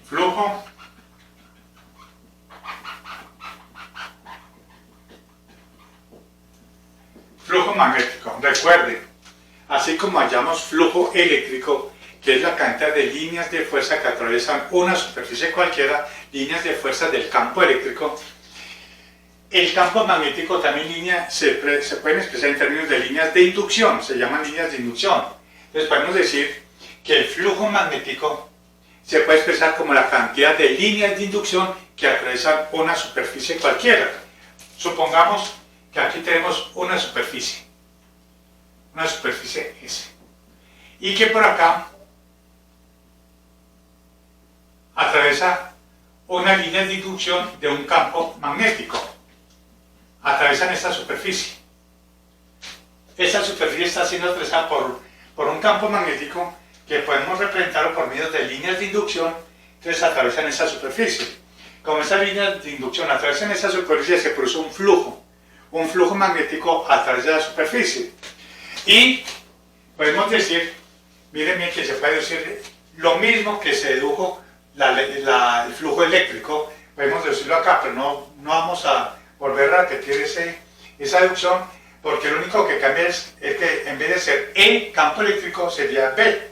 flujo magnético. Recuerden, así como hallamos flujo eléctrico, que es la cantidad de líneas de fuerza que atraviesan una superficie cualquiera, líneas de fuerza del campo eléctrico, el campo magnético también se pueden expresar en términos de líneas de inducción, se llaman líneas de inducción. Entonces podemos decir que el flujo magnético se puede expresar como la cantidad de líneas de inducción que atraviesan una superficie cualquiera. Supongamos que aquí tenemos una superficie S, y que por acá atraviesa una línea de inducción de un campo magnético. Atraviesan esta superficie. Esta superficie está siendo atravesada por un campo magnético que podemos representarlo por medio de líneas de inducción. Entonces atraviesan esa superficie. Como estas líneas de inducción atraviesan esa superficie, se produce un flujo magnético a través de la superficie. Y podemos decir, miren bien que se puede decir lo mismo que se dedujo el flujo eléctrico, podemos decirlo acá, pero no vamos a volver a repetir esa deducción, porque lo único que cambia es que en vez de ser E campo eléctrico sería B.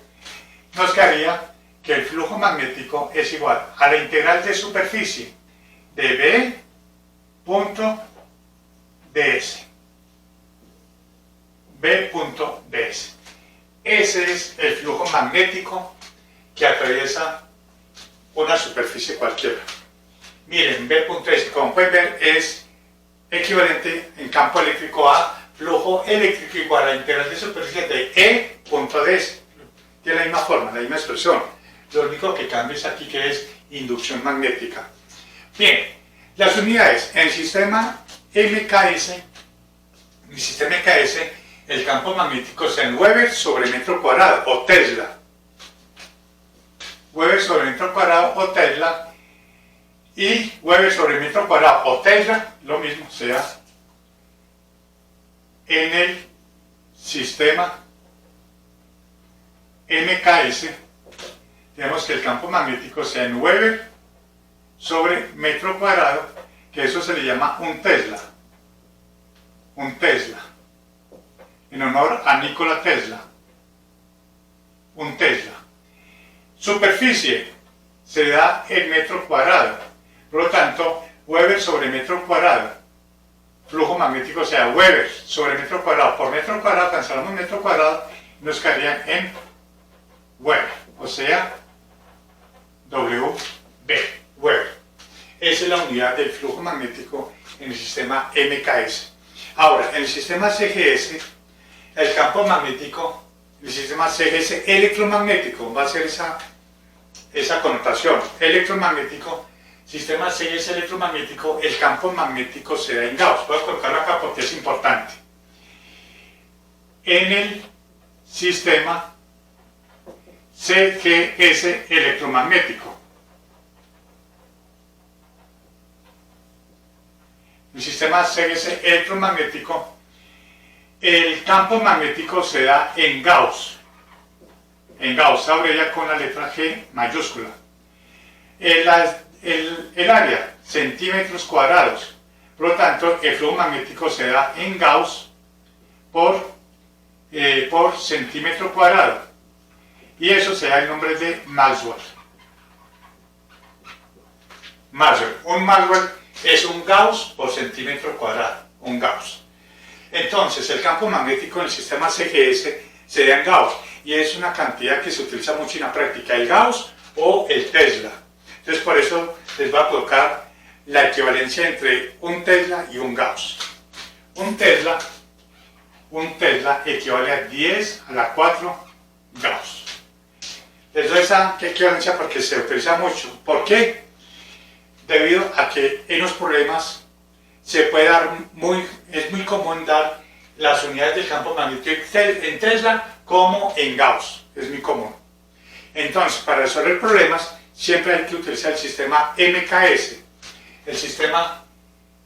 Nos quedaría que el flujo magnético es igual a la integral de superficie de B punto ds. B.ds. Ese es el flujo magnético que atraviesa una superficie cualquiera. Miren, B.ds, como pueden ver, es equivalente en campo eléctrico a flujo eléctrico igual a la integral de superficie de E.ds. Tiene la misma forma, la misma expresión. Lo único que cambia es aquí, que es inducción magnética. Bien, las unidades en el sistema MKS, el campo magnético es en Weber sobre metro cuadrado o Tesla. Weber sobre metro cuadrado o Tesla, y Weber sobre metro cuadrado o Tesla, lo mismo, sea en el sistema MKS, tenemos que el campo magnético sea en Weber sobre metro cuadrado, que eso se le llama un Tesla. Un Tesla. En honor a Nikola Tesla. Un Tesla. Superficie se da en metro cuadrado. Por lo tanto, Weber sobre metro cuadrado. Flujo magnético sea Weber sobre metro cuadrado por metro cuadrado, cancelamos metro cuadrado, nos quedaría en Weber. O sea, WB. Weber. Esa es la unidad del flujo magnético en el sistema MKS. Ahora, en el sistema CGS, el campo magnético, el sistema CGS electromagnético, va a ser esa connotación. Electromagnético, sistema CGS electromagnético, el campo magnético se da en Gauss. Voy a colocarlo acá porque es importante. En el sistema CGS electromagnético, el sistema CGS electromagnético, el campo magnético se da en Gauss. En Gauss se abrevia con la letra G mayúscula. El área, centímetros cuadrados. Por lo tanto, el flujo magnético se da en Gauss por centímetro cuadrado. Y eso se da el nombre de Maxwell. Un Maxwell es un Gauss por centímetro cuadrado. Un Gauss. Entonces, el campo magnético en el sistema CGS se da en Gauss, y es una cantidad que se utiliza mucho en la práctica, el Gauss o el Tesla. Entonces, por eso les voy a colocar la equivalencia entre un Tesla y un Gauss. Un Tesla equivale a 10 a la 4 Gauss. Les doy esa equivalencia porque se utiliza mucho. ¿Por qué? Debido a que en los problemas se puede dar es muy común dar las unidades del campo magnético en Tesla como en Gauss, es muy común. Entonces, para resolver problemas siempre hay que utilizar el sistema MKS. El sistema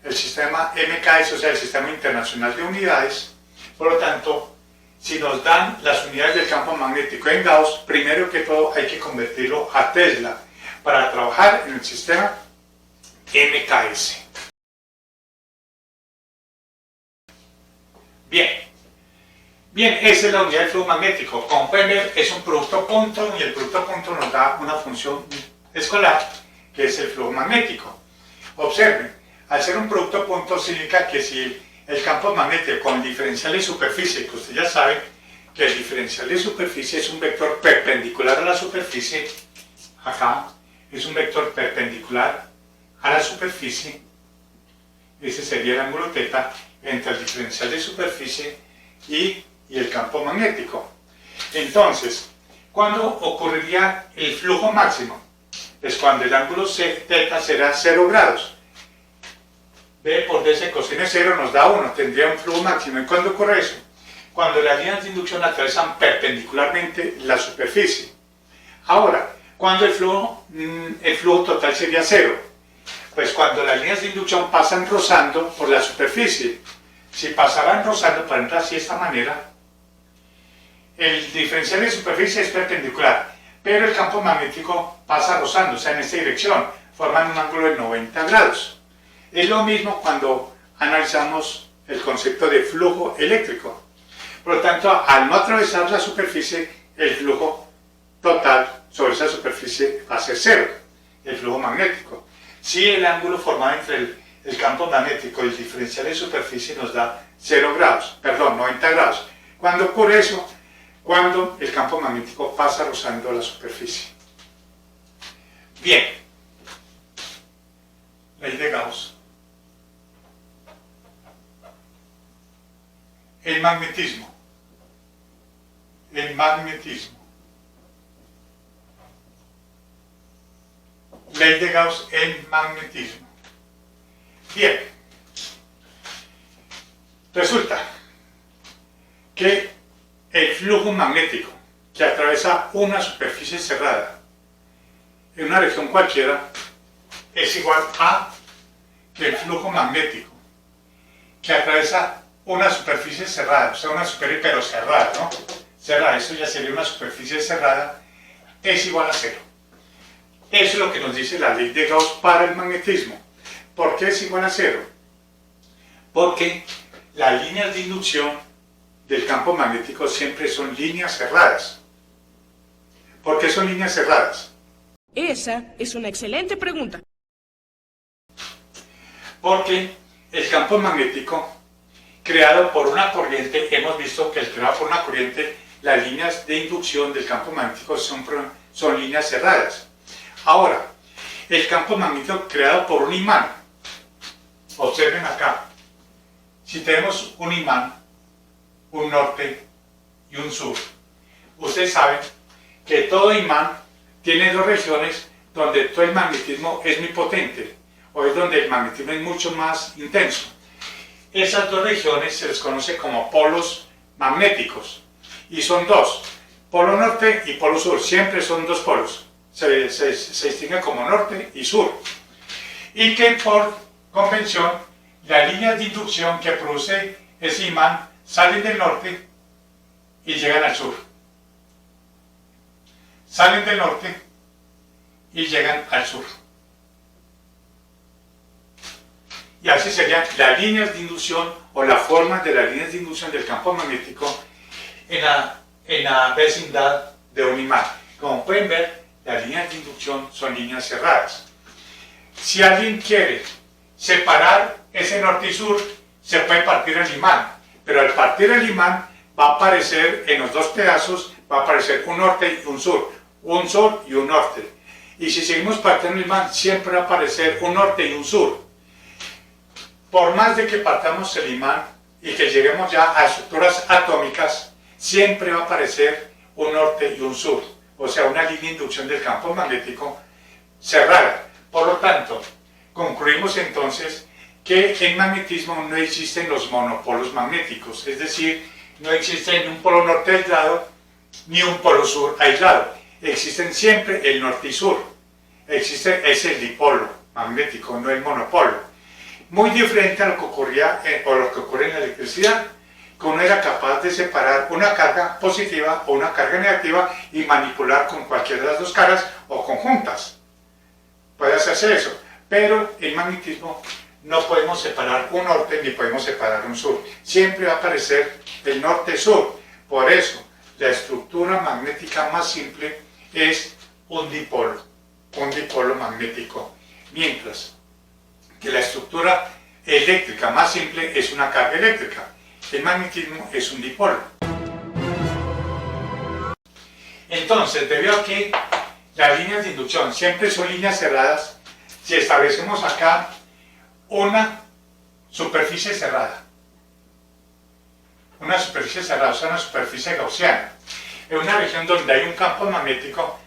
MKS, o sea, el Sistema Internacional de Unidades. Por lo tanto, si nos dan las unidades del campo magnético en Gauss, primero que todo hay que convertirlo a Tesla, para trabajar en el sistema MKS. Bien, esa es la unidad de flujo magnético. Como pueden ver, es un producto punto y el producto punto nos da una función escolar que es el flujo magnético. Observen, al ser un producto punto significa que si el campo magnético con diferencial de superficie, que ustedes ya saben que el diferencial de superficie es un vector perpendicular a la superficie, acá es un vector perpendicular a la superficie, ese sería el ángulo θ entre el diferencial de superficie y el campo magnético. Entonces, ¿cuándo ocurriría el flujo máximo? Es cuando el ángulo θ será 0 grados. B por DC coseno 0 nos da 1, tendría un flujo máximo. ¿Y cuándo ocurre eso? Cuando las líneas de inducción atraviesan perpendicularmente la superficie. Ahora, ¿cuándo el flujo total sería 0? Pues cuando las líneas de inducción pasan rozando por la superficie. Si pasaran rozando, por ejemplo, así de esta manera, el diferencial de superficie es perpendicular, pero el campo magnético pasa rozando, o sea, en esta dirección, forman un ángulo de 90 grados. Es lo mismo cuando analizamos el concepto de flujo eléctrico. Por lo tanto, al no atravesar la superficie, el flujo total sobre esa superficie va a ser 0, el flujo magnético. Si el ángulo formado entre el campo magnético y el diferencial de superficie nos da 90 grados. ¿Cuándo ocurre eso? Cuando el campo magnético pasa rozando la superficie. Bien, ley de Gauss. El magnetismo. Ley de Gauss, el magnetismo. Bien, resulta que el flujo magnético que atraviesa una superficie cerrada en una región cualquiera es igual a que el flujo magnético que atraviesa una superficie cerrada, o sea, una superficie pero cerrada, ¿no? Cerrada, eso ya sería una superficie cerrada, es igual a 0. Eso es lo que nos dice la ley de Gauss para el magnetismo. ¿Por qué es igual a 0? Porque las líneas de inducción del campo magnético siempre son líneas cerradas. ¿Por qué son líneas cerradas? Esa es una excelente pregunta. Porque el campo magnético creado por una corriente, hemos visto que el creado por una corriente, las líneas de inducción del campo magnético son líneas cerradas. Ahora, el campo magnético creado por un imán, observen acá, si tenemos un imán, un norte y un sur, ustedes saben que todo imán tiene dos regiones donde todo el magnetismo es muy potente, o es donde el magnetismo es mucho más intenso. Esas dos regiones se les conoce como polos magnéticos, y son dos, polo norte y polo sur, siempre son dos polos, se distingue como norte y sur, y que por convención las líneas de inducción que produce ese imán salen del norte y llegan al sur. Salen del norte y llegan al sur. Y así serían las líneas de inducción o la forma de las líneas de inducción del campo magnético en la vecindad de un imán. Como pueden ver, las líneas de inducción son líneas cerradas. Si alguien quiere separar ese norte y sur, se puede partir el imán, pero al partir el imán va a aparecer en los dos pedazos, va a aparecer un norte y un sur y un norte. Y si seguimos partiendo el imán, siempre va a aparecer un norte y un sur. Por más de que partamos el imán y que lleguemos ya a estructuras atómicas, siempre va a aparecer un norte y un sur, o sea, una línea de inducción del campo magnético cerrada. Por lo tanto, concluimos entonces que en magnetismo no existen los monopolos magnéticos, es decir, no existe ni un polo norte aislado ni un polo sur aislado. Existen siempre el norte y sur. Existe ese dipolo magnético, no el monopolo. Muy diferente a lo que ocurría o lo que ocurre en la electricidad, que uno era capaz de separar una carga positiva o una carga negativa y manipular con cualquiera de las dos caras o conjuntas. puede hacerse eso, pero en magnetismo no podemos separar un norte ni podemos separar un sur. Siempre va a aparecer el norte-sur. Por eso, la estructura magnética más simple es un dipolo magnético. Mientras que la estructura eléctrica más simple es una carga eléctrica. El magnetismo es un dipolo. Entonces, debido a que las líneas de inducción siempre son líneas cerradas, si establecemos acá una superficie cerrada, o sea, una superficie gaussiana, en una región donde hay un campo magnético,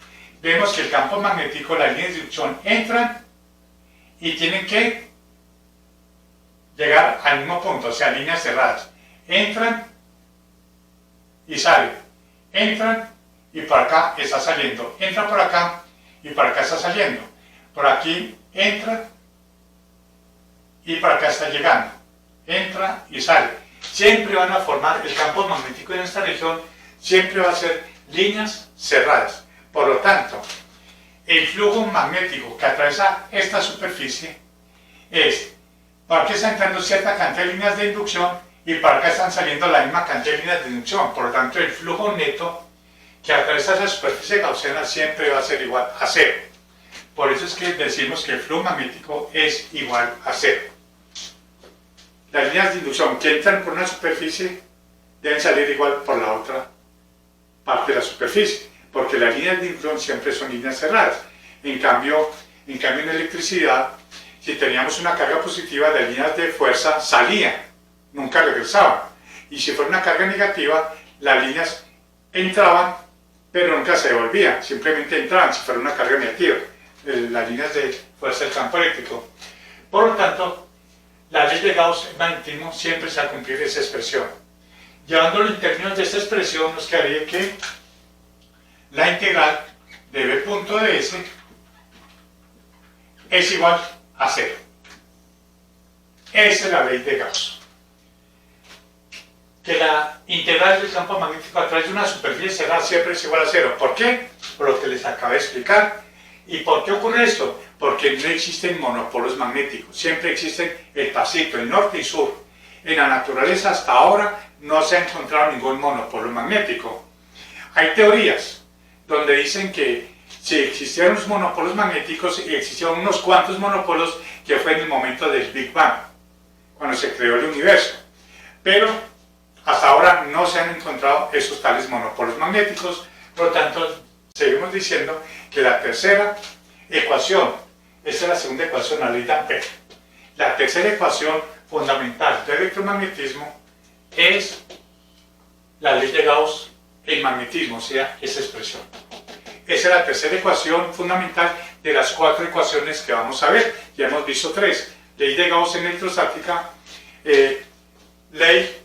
vemos que el campo magnético, las líneas de inducción entran y tienen que llegar al mismo punto, o sea, líneas cerradas. Entran y salen, entran y por acá está saliendo, entra por acá y por acá está saliendo, por aquí entra y por acá está llegando, entra y sale. Siempre van a formar el campo magnético en esta región, siempre va a ser líneas cerradas. Por lo tanto, el flujo magnético que atraviesa esta superficie es, para acá está entrando cierta cantidad de líneas de inducción y para acá están saliendo la misma cantidad de líneas de inducción. Por lo tanto, el flujo neto que atraviesa esa superficie gaussiana siempre va a ser igual a cero. Por eso es que decimos que el flujo magnético es igual a cero. Las líneas de inducción que entran por una superficie deben salir igual por la otra parte de la superficie, porque las líneas de inducción siempre son líneas cerradas. En cambio en electricidad, si teníamos una carga positiva, las líneas de fuerza salían, nunca regresaban. Y si fuera una carga negativa, las líneas entraban, pero nunca se devolvían, simplemente entraban si fuera una carga negativa, las líneas de fuerza del campo eléctrico. Por lo tanto, la ley de Gauss en magnetismo siempre se va a cumplir esa expresión. Llevándolo en términos de esta expresión, nos quedaría que la integral de B punto de S es igual a 0. Esa es la ley de Gauss. Que la integral del campo magnético a través de una superficie cerrada siempre es igual a 0. ¿Por qué? Por lo que les acabé de explicar. ¿Y por qué ocurre esto? Porque no existen monopolos magnéticos. Siempre existen el pasito, el norte y sur. En la naturaleza hasta ahora no se ha encontrado ningún monopolo magnético. Hay teorías donde dicen que si existieron los monopolos magnéticos, existieron unos cuantos monopolos que fue en el momento del Big Bang, cuando se creó el universo. Pero hasta ahora no se han encontrado esos tales monopolos magnéticos, por lo tanto, seguimos diciendo que la tercera ecuación, esta es la segunda ecuación, la ley de Ampère. La tercera ecuación fundamental del electromagnetismo es la ley de Gauss en magnetismo, o sea, esa expresión. Esa es la tercera ecuación fundamental de las 4 ecuaciones que vamos a ver. Ya hemos visto 3. Ley de Gauss en electrostática, ley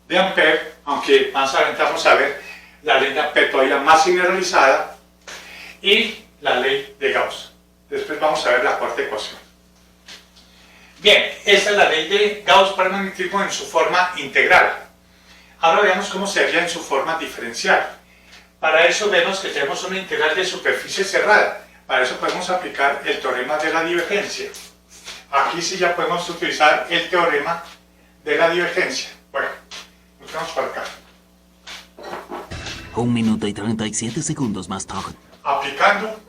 de Ampère, aunque más adelante vamos a ver la ley de Ampère todavía más generalizada, y la ley de Gauss. Después vamos a ver la cuarta ecuación. Bien, esta es la ley de Gauss para el magnetismo en su forma integral. Ahora veamos cómo sería en su forma diferencial. Para eso vemos que tenemos una integral de superficie cerrada. Para eso podemos aplicar el teorema de la divergencia. Aquí sí ya podemos utilizar el teorema de la divergencia. Bueno, nos vamos por acá. 1 minuto y 37 segundos más tarde. Aplicando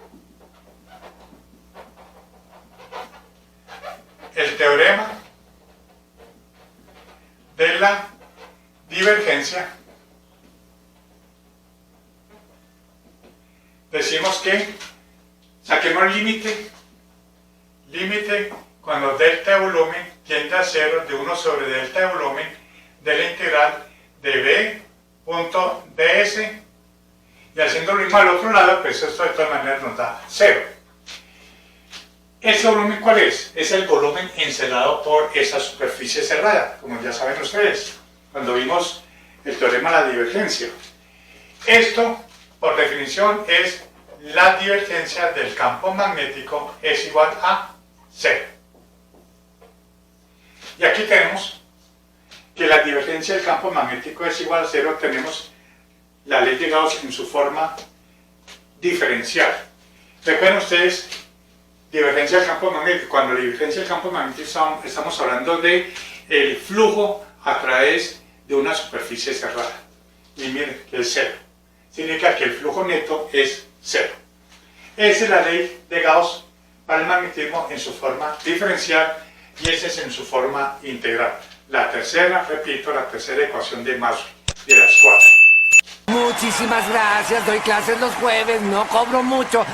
el teorema de la divergencia, decimos que saquemos el límite cuando delta de volumen tiende a 0 de 1 sobre delta de volumen de la integral de B punto ds, y haciendo lo mismo al otro lado, pues esto de todas maneras nos da 0. ¿Ese volumen cuál es? Es el volumen encerrado por esa superficie cerrada, como ya saben ustedes, cuando vimos el teorema de la divergencia. Esto, por definición, es la divergencia del campo magnético es igual a 0. Y aquí tenemos que la divergencia del campo magnético es igual a 0, tenemos la ley de Gauss en su forma diferencial. Recuerden ustedes Divergencia del campo magnético. Cuando la divergencia del campo magnético estamos hablando de el flujo a través de una superficie cerrada. Y miren, que es cero. Significa que el flujo neto es cero. Esa es la ley de Gauss para el magnetismo en su forma diferencial y esa es en su forma integral. La tercera, repito, la tercera ecuación de Maxwell, de las cuatro. Muchísimas gracias, doy clases los jueves, no cobro mucho.